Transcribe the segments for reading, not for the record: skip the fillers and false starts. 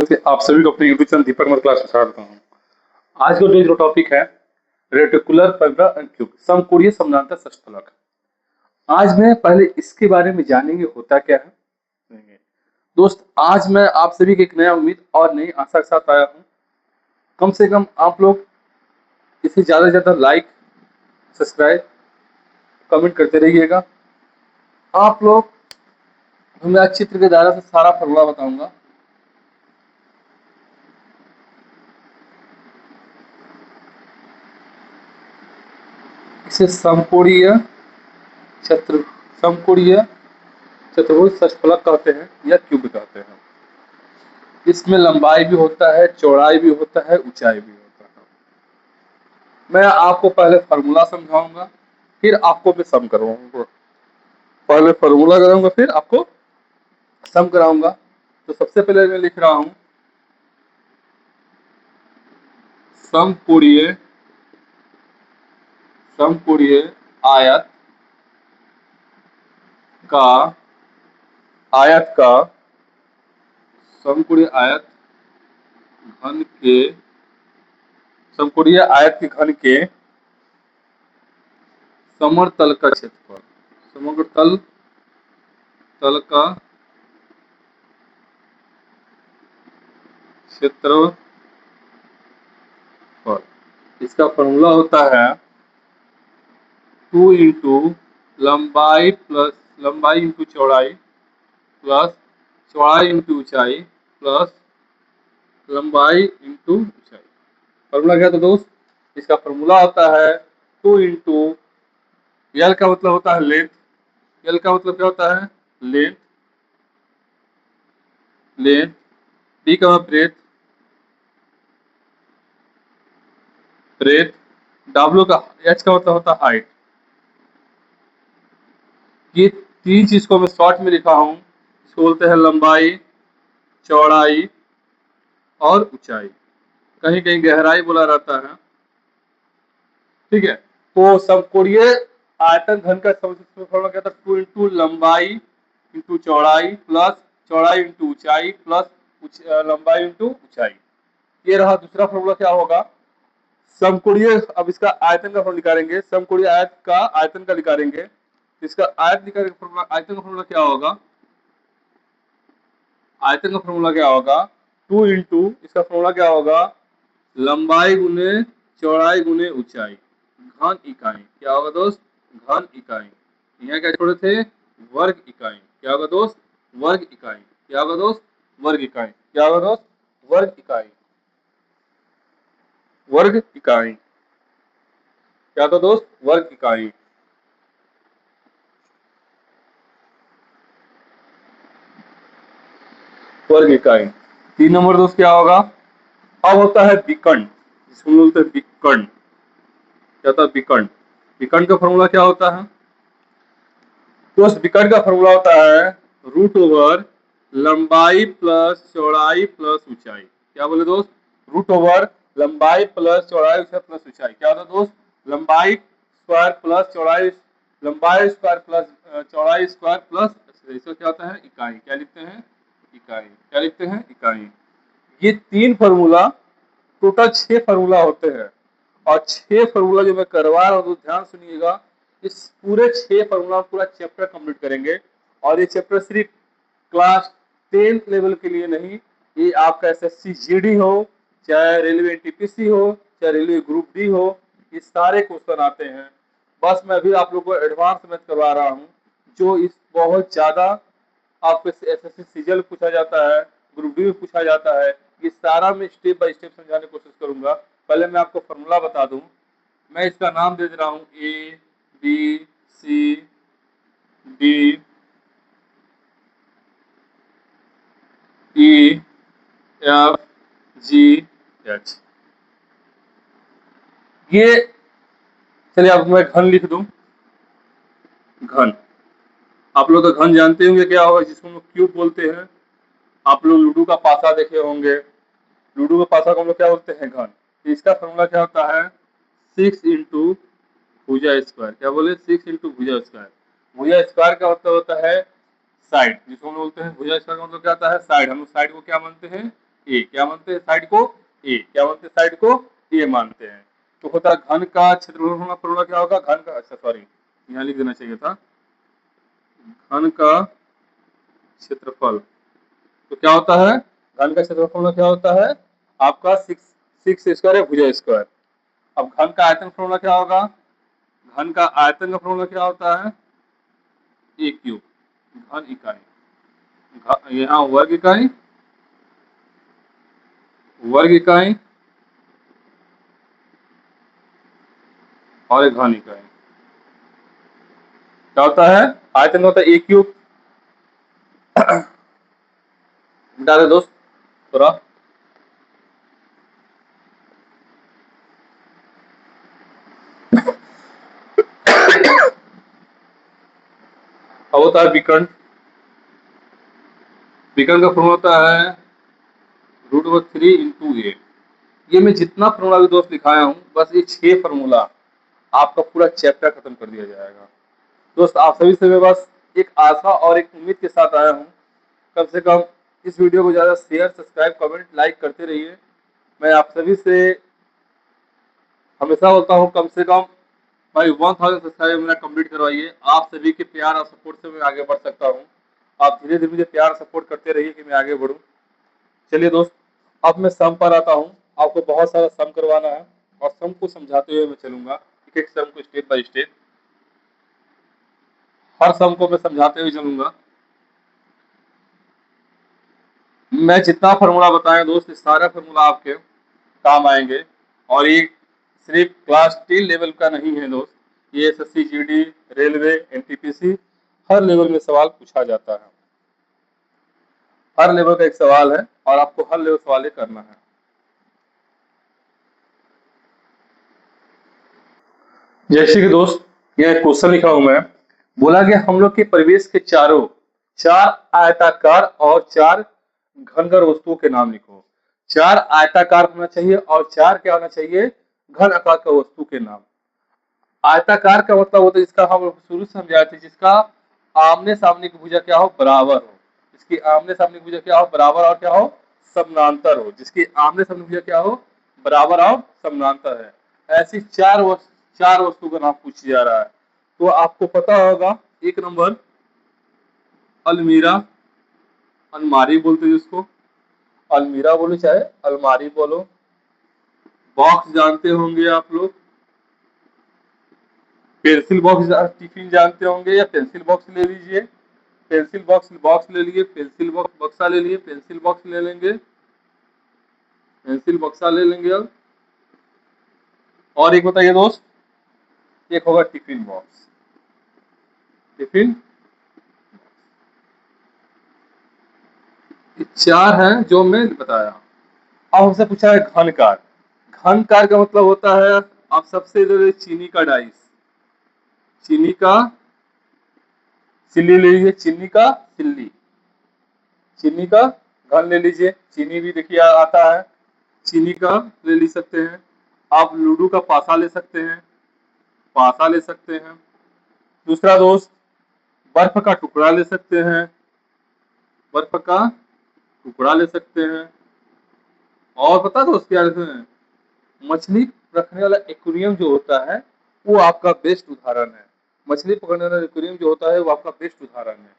से आप सभी को अपने यूट्यूब चैनल दीपक मर क्लास में स्वागत हूँ। आज का जो टॉपिक है रेटिकुलर परवलय एंड क्यूब समकोणीय समानांतर षट्फलक। आज मैं पहले इसके बारे में जानेंगे होता क्या है। दोस्त, आज मैं आप सभी की एक नया उम्मीद और नई आशा के साथ आया हूँ। कम से कम आप लोग इसे ज्यादा से ज्यादा लाइक, सब्सक्राइब, कमेंट करते रहिएगा। आप लोग मैं आज चित्र के द्वारा से सारा फॉर्मूला बताऊंगा। इसे समकोणीय चतुर्भुज षट्फलक कहते हैं या क्यूब कहते हैं। इसमें लंबाई भी होता है, चौड़ाई भी होता है, ऊंचाई भी होता है। मैं आपको पहले फार्मूला समझाऊंगा, फिर आपको मैं सम करवाऊंगा। पहले फार्मूला कराऊंगा, फिर आपको सम कराऊंगा। तो सबसे पहले मैं लिख रहा हूं समकोणीय आयत का समकोणीय आयत के घन के समतल का क्षेत्रफल, समग्र तल का क्षेत्रफल। इसका फॉर्मूला होता है 2 इंटू लंबाई इंटू चौड़ाई प्लस चौड़ाई इंटू ऊंचाई प्लस लंबाई इंटू ऊंचाई। फॉर्मूला क्या था दोस्त? इसका फॉर्मूला होता है 2 इंटू यल का मतलब होता है लेंथ। यल का मतलब क्या होता है? लेंथ। डी का ब्रेथ। डब्ल्यू का एच का मतलब होता है हाइट। ये तीन चीज को मैं शॉर्ट में लिखा हूं। इसको बोलते हैं लंबाई, चौड़ाई और ऊंचाई। कहीं कहीं गहराई बोला रहता है। ठीक है, तो समकोणीय आयतन घन का फॉर्मूला क्या था? 2 इंटू लंबाई इंटू चौड़ाई प्लस चौड़ाई इंटू ऊंचाई प्लस लंबाई इंटू ऊंचाई। ये रहा दूसरा फॉर्मूला। क्या होगा? समकोणीय, अब इसका आयतन का फॉर्मूला निकालेंगे। समकोणीय आयत का आयतन का निकालेंगे। इसका आयतन का फॉर्मूला क्या होगा? आयतन का फॉर्मूला क्या होगा? 2 इंटू इसका फॉर्मूला क्या होगा? लंबाई गुने चौड़ाई गुने ऊंचाई घन इकाई। क्या होगा दोस्त? घन इकाई। यहाँ क्या छोड़े थे? वर्ग इकाई। क्या होगा दोस्त? वर्ग इकाई। क्या होगा दोस्त? वर्ग इकाई। क्या होगा दोस्त? वर्ग इकाई। वर्ग इकाई। क्या था दोस्त? वर्ग इकाई। वर्ग इकाई। 3 नंबर दोस्त क्या होगा? अब होता है विकर्ण, जिसको हम बोलते हैं विकर्ण। क्या था? विकर्ण। विकर्ण का फॉर्मूला क्या होता है दोस्त? विकर्ण का फॉर्मूला होता है रूट ओवर लंबाई प्लस चौड़ाई प्लस ऊंचाई। क्या बोले दोस्त? रूट ओवर लंबाई प्लस चौड़ाई प्लस ऊंचाई। क्या होता है दोस्त? लंबाई स्क्वायर प्लस चौड़ाई, लंबाई स्क्वायर प्लस चौड़ाई स्क्वायर प्लस इसका क्या होता है? इकाई। क्या लिखते हैं? इकाई। क्या लिखते हैं? इकाई। ये 3 फार्मूला, टोटल 6 फार्मूला होते हैं। और 6 फार्मूला जो मैं करवा रहा हूँ तो ध्यान सुनिएगा। इस पूरे 6 फार्मूला पूरा चैप्टर कंप्लीट करेंगे। और ये चैप्टर सिर्फ क्लास 10 लेवल के लिए नहीं, ये आपका एसएससी जीडी हो, चाहे रेलवे एनटीपीसी हो, चाहे रेलवे ग्रुप डी हो, ये सारे क्वेश्चन आते हैं। बस मैं अभी आप लोगों को एडवांस में करवा रहा हूँ। जो इस बहुत ज्यादा आपको एसएससी सीजीएल पूछा जाता है, ग्रुप डी में पूछा जाता है, ये सारा मैं स्टेप बाय स्टेप समझाने की कोशिश करूंगा। पहले मैं आपको फॉर्मूला बता दूं। मैं इसका नाम दे रहा हूं A B C D E F G H. ये चलिए अब मैं घन लिख दूं। घन, आप लोग का घन जानते होंगे क्या होगा, जिसको हम लोग क्यूब बोलते हैं। आप लोग लूडो का पासा देखे होंगे। लूडो का पासा को हम लोग क्या बोलते हैं? घन। इसका फॉर्मूला क्या होता है? 6 इंटू भुजा स्क्वायर। क्या बोले? 6 इंटू भुजा स्क्वायर। भुजा स्क्वायर का मतलब होता है साइड, जिसको हम बोलते हैं भुजा स्क्वायर का मतलब क्या होता है? साइड। हम लोग साइड को क्या मानते हैं? ए, क्या मानते हैं साइड को ए, क्या मानते हैं साइड को ए मानते हैं। तो होता है घन का क्षेत्रफल फॉर्मूला क्या होगा, घन का, अच्छा सॉरी यहाँ लिख देना चाहिए था, घन का क्षेत्रफल। तो क्या होता है, घन का क्षेत्रफल क्या होता है आपका 6 स्क्वायर है भुजा स्क्वायर। अब घन का आयतन फॉर्मूला क्या होगा, घन का आयतन का फॉर्मूला क्या होता है, ए क्यूब, घन इकाई, यहाँ वर्ग इकाई, वर्ग इकाई और एक घन इकाई। क्या होता है, आयतन होता है ए क्यूब, मिटा दे दोस्त थोड़ा, अब होता है विकर्ण, विकर्ण का फॉर्मूला होता है √3 × 8। ये मैं जितना फॉर्मूला भी दोस्त दिखाया हूँ, बस ये 6 फॉर्मूला आपका पूरा चैप्टर खत्म कर दिया जाएगा। दोस्त आप सभी से मैं बस एक आशा और एक उम्मीद के साथ आया हूँ, कम से कम इस वीडियो को ज़्यादा शेयर, सब्सक्राइब, कमेंट, लाइक करते रहिए। मैं आप सभी से हमेशा बोलता हूँ, कम से कम भाई 1000 सब्सक्राइबर मेरा कंप्लीट करवाइए। आप सभी के प्यार और सपोर्ट से मैं आगे बढ़ सकता हूँ। आप धीरे धीरे मुझे प्यार और सपोर्ट करते रहिए कि मैं आगे बढ़ूँ। चलिए दोस्त, अब मैं सम पर आता हूँ। आपको बहुत सारा सम करवाना है और सम को समझाते हुए मैं चलूंगा, एक एक सम को स्टेप बाय स्टेप, हर सम को मैं समझाते हुए चलूंगा। मैं जितना फार्मूला बताया दोस्त, सारा फार्मूला आपके काम आएंगे। और ये सिर्फ क्लास 10 लेवल का नहीं है दोस्त, ये एसएससी, जीडी, रेलवे, एनटीपीसी हर लेवल में सवाल पूछा जाता है। हर लेवल का एक सवाल है और आपको हर लेवल सवाल करना है। जैसे कि दोस्त यह क्वेश्चन लिखा हूं मैं, बोला गया हम लोग के परिवेश के चारों 4 आयताकार और 4 घनगर वस्तुओं के नाम लिखो। 4 आयताकार होना चाहिए और 4 क्या होना चाहिए, घन आकार का वस्तु के नाम। आयताकार का मतलब होता है जिसका हम शुरू से समझाए थे, जिसका आमने सामने की भुजा क्या हो, बराबर हो। जिसकी आमने सामने की भुजा क्या हो, बराबर और क्या हो, समानांतर हो। जिसकी आमने सामने की भुजा क्या हो, बराबर और समानांतर है। ऐसी 4 वस्तु का नाम पूछा जा रहा है। तो आपको पता होगा, एक नंबर अलमीरा, अलमारी बोलते हैं जिसको, अलमीरा बोलो चाहे अलमारी बोलो। बॉक्स जानते होंगे आप लोग, पेंसिल बॉक्स टिफिन जानते होंगे, या पेंसिल बॉक्स ले लीजिए, पेंसिल बॉक्स ले लिए, पेंसिल बॉक्स बक्सा ले लिए, पेंसिल बॉक्स ले लेंगे, पेंसिल बक्सा ले लेंगे। अब और एक बताइए दोस्त, एक होगा टिफिन बॉक्स, टिफिन। 4 है जो मैं बताया। अब हमसे पूछा है घनकार। घनकार का मतलब होता है, आप सबसे जो चीनी का डाइस, चीनी का सिल्ली ले लीजिए, चीनी का सिल्ली, चीनी का घन ले लीजिए। चीनी भी देखिए आता है, चीनी का ले सकते हैं। आप लूडो का पासा ले सकते हैं, पासा ले सकते हैं। दूसरा दोस्त, बर्फ का टुकड़ा ले सकते हैं, बर्फ का टुकड़ा ले सकते हैं। और पता दोस्त क्या लेते हैं, मछली रखने वाला एक्वेरियम जो होता है वो आपका बेस्ट उदाहरण है। मछली पकड़ने वाला एक्वेरियम जो होता है वो आपका बेस्ट उदाहरण है।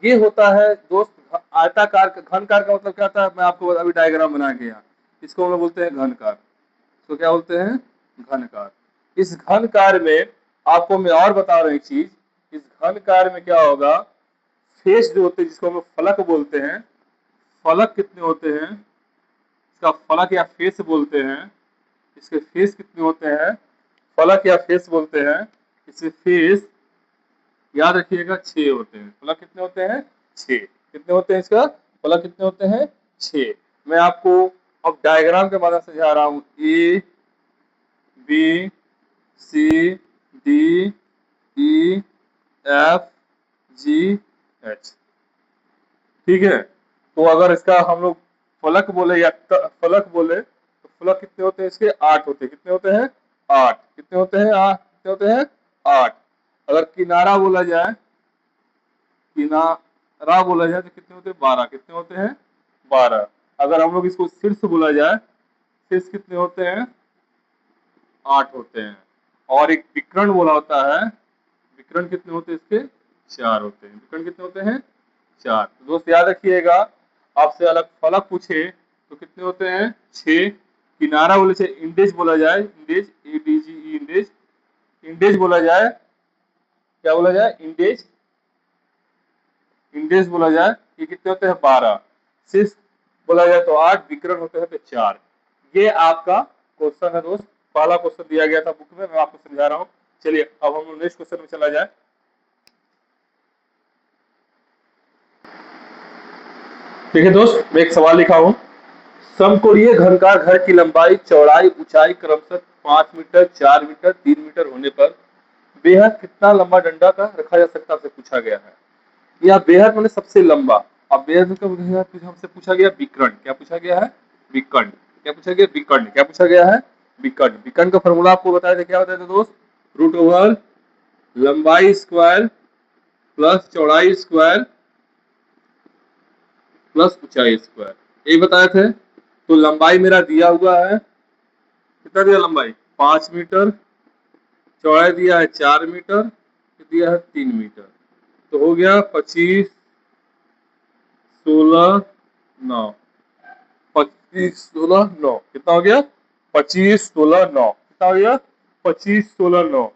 ये होता है दोस्त आयताकार का। घनकार का मतलब क्या होता है, मैं आपको अभी डायग्राम बना के यहाँ, इसको हम लोग बोलते हैं घनकार। तो क्या बोलते हैं, घनकार। इस घनकार में आपको मैं और बता रहा हूँ एक चीज, इस घनकार में क्या होगा, फेस जो होते हैं जिसको हम फलक बोलते हैं, फलक कितने होते हैं, इसका फलक या फेस बोलते हैं। इसके फेस कितने होते हैं, फलक या फेस बोलते हैं। इसके फेस याद रखिएगा 6 होते हैं। फलक कितने होते हैं, 6। कितने होते हैं इसका फलक, कितने होते हैं, 6। मैं आपको अब डायग्राम के माध्यम से समझा रहा हूँ, A B C D E F G H, ठीक है। तो अगर इसका हम लोग फलक बोले या फलक बोले तो फलक कितने होते हैं इसके, 8 होते हैं। कितने होते हैं, 8। कितने होते हैं, 8। कितने होते हैं, 8। अगर किनारा बोला जाए, किनारा बोला जाए तो कितने होते हैं, 12। कितने होते हैं, 12। अगर हम लोग इसको शीर्ष बोला जाए, शीर्ष कितने होते हैं? 8 होते हैं। और एक विकर्ण बोला होता है, विकर्ण कितने होते हैं इसके? 4 होते हैं। विकर्ण कितने होते हैं? 4। तो दोस्त याद रखिएगा, आपसे अलग फलक पूछे तो कितने होते हैं? 6। किनारा बोले से इंडेज बोला जाए, इंडेज, ADGE, इंडेज, इंडेज बोला जाए, क्या बोला जाए? इंडेज, इंडेज बोला जाए, ये कितने होते हैं? 12। शीर्ष बोला जाए तो 8, विकर्ण होते हैं तो 4। ये आपका क्वेश्चन है दोस्त, पहला क्वेश्चन दिया गया था बुक में, मैं आपको समझा रहा हूँ। चलिए अब हम लोग नेक्स्ट क्वेश्चन में चला जाए। ठीक है दोस्त, मैं एक सवाल लिखा हूँ। समकोणीय घनकार घर की लंबाई, चौड़ाई, ऊंचाई क्रमशः 5 मीटर, 4 मीटर, 3 मीटर होने पर बेहद कितना लंबा डंडा का रखा जा सकता है, आपसे पूछा गया है। या बेहद मतलब सबसे लंबा। अब बेहद का हमसे पूछा गया विकर्ण, क्या पूछा गया है? विकर्ण। क्या पूछा गया? विकर्ण। क्या पूछा गया है? विकर्ण। विकर्ण का फॉर्मूला आपको बताया था, क्या बताया था दोस्त? रूट ओवर लंबाई स्क्वायर प्लस चौड़ाई स्क्वायर प्लस ऊंचाई स्क्वायर, यही बताए थे। तो लंबाई मेरा दिया हुआ है, कितना दिया लंबाई? 5 मीटर, चौड़ाई दिया है 4 मीटर, दिया है 3 मीटर। तो हो गया 25, 16, 9। 25, 16, 9 कितना हो गया? 25, 16, 9 कितना हो गया? 25, 16, 9।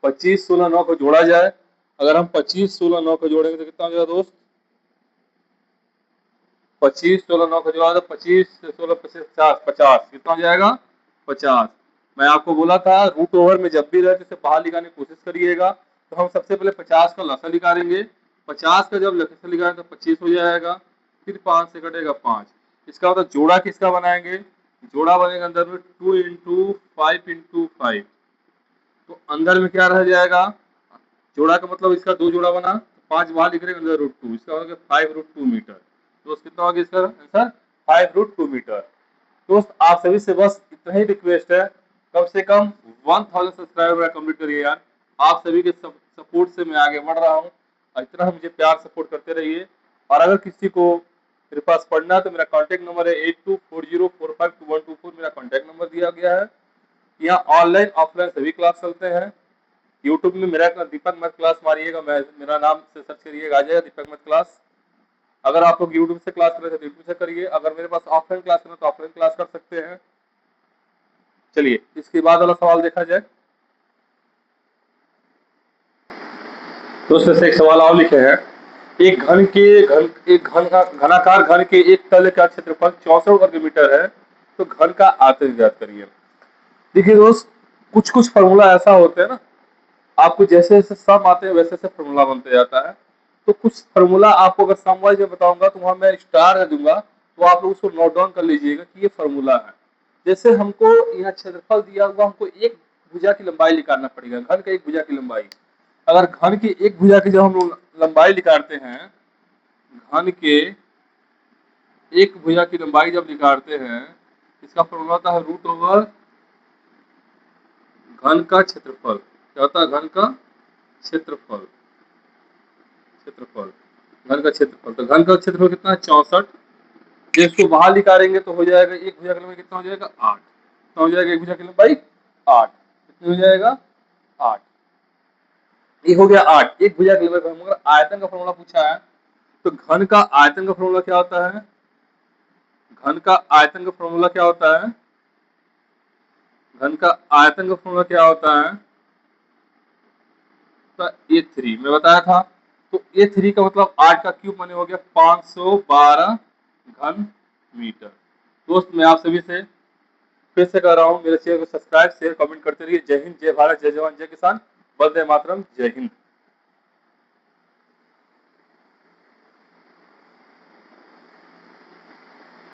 25, 16, 9 को जोड़ा जाए, अगर हम 25, 16, 9 को जोड़ेंगे तो कितना हो जाएगा दोस्त? 25, 16, 9 को जोड़ा तो 25 से 16, 50, 50 कितना हो जाएगा? 50। मैं आपको बोला था रूट ओवर में जब भी रहे तो इसे बाहर निकालने की कोशिश करिएगा। तो हम सबसे पहले 50 का लसा निकालेंगे। 50 का जब लसा निकालेंगे तो 25 हो जाएगा, फिर 5 से कटेगा 5। इसका मतलब जोड़ा किसका बनाएंगे? जोड़ा बनेगा अंदर में 2 इंटू 5 इंटू 5। तो अंदर में क्या रह जाएगा? जोड़ा का मतलब इसका 2 जोड़ा बना, 5 बाहर निकलेगा, अंदर रूट 2, इसका होगा 5 रूट 2 मीटर। दोस्त कितना होगा इसका आंसर? 5 root 2 metre. दोस्त आप सभी से बस इतना ही रिक्वेस्ट है, कम से कम 1000 सब्सक्राइबर कंप्लीट करिए यार। आप सभी के सपोर्ट से मैं आगे बढ़ रहा हूँ, और इतना मुझे प्यार सपोर्ट करते रहिए। और अगर किसी को मेरे पास पढ़ना है तो मेरा कॉन्टैक्ट नंबर है 8240452124, मेरा कॉन्टैक्ट नंबर दिया गया है। यहाँ ऑनलाइन ऑफलाइन सभी क्लास चलते हैं। यूट्यूब में मेरा दीपक मत क्लास मारिएगा, मैं मेरा नाम से सर्च करिएगा, आ जाएगा दीपक मत क्लास। अगर आप लोग यूट्यूब से क्लास कर रहे थे तो यूट्यूब से करिए, अगर मेरे पास ऑफलाइन क्लास करना तो ऑफलाइन क्लास कर सकते हैं। चलिए इसके बाद वाला सवाल देखा जाए। दोस्तों से एक सवाल और लिखे हैं। एक घनाकार घन के एक तल का क्षेत्रफल 64 वर्ग मीटर है, तो घन का आयतन ज्ञात करिए। देखिए दोस्त, कुछ कुछ फॉर्मूला ऐसा होते हैं ना, आपको जैसे जैसे सम आते हैं वैसे वैसे फॉर्मूला बनते जाता है। तो कुछ फॉर्मूला आपको अगर सम वाइज में बताऊंगा तो वहां मैं स्टार दे दूंगा, तो आप लोग उसको नोट डाउन कर लीजिएगा कि ये फॉर्मूला है। जैसे हमको यहाँ क्षेत्रफल दिया हुआ, हमको एक भुजा की लंबाई निकालना पड़ेगा, घन का एक भुजा की लंबाई। अगर घन की एक भुजा की जब हम लोग लंबाई निकालते हैं, घन के एक भुजा की लंबाई जब निकालते हैं, इसका फॉर्मूला होता है रूट ओवर घन का क्षेत्रफल। क्या होता है? घन का क्षेत्रफल, क्षेत्रफल, घन का क्षेत्रफल। तो घन का क्षेत्रफल कितना है? 64। जब इसको बाहर निकालेंगे तो हो जाएगा एक भुजा की लंबाई कितना हो जाएगा? 8। कितना हो जाएगा एक भुजा की लंबाई? 8। कितनी हो जाएगा? 8। ये हो गया 8, एक भुजा की लंबाई। मगर आयतन का फॉर्मूला पूछा है, तो घन का आयतन का फॉर्मूला क्या होता है? घन का आयतन का फॉर्मूला क्या होता है? घन का आयतन का फॉर्मूला क्या होता है? तो A3 मैं बताया था। तो A3 का मतलब 8 का क्यूब माने हो गया 512 घन मीटर। दोस्त मैं आप सभी से फिर से कह रहा हूँ, मेरे चैनल को सब्सक्राइब शेयर कमेंट करते रहिए। जय हिंद, जय भारत, जय जवान, जय किसान, वंदे मातरम, जय हिंद।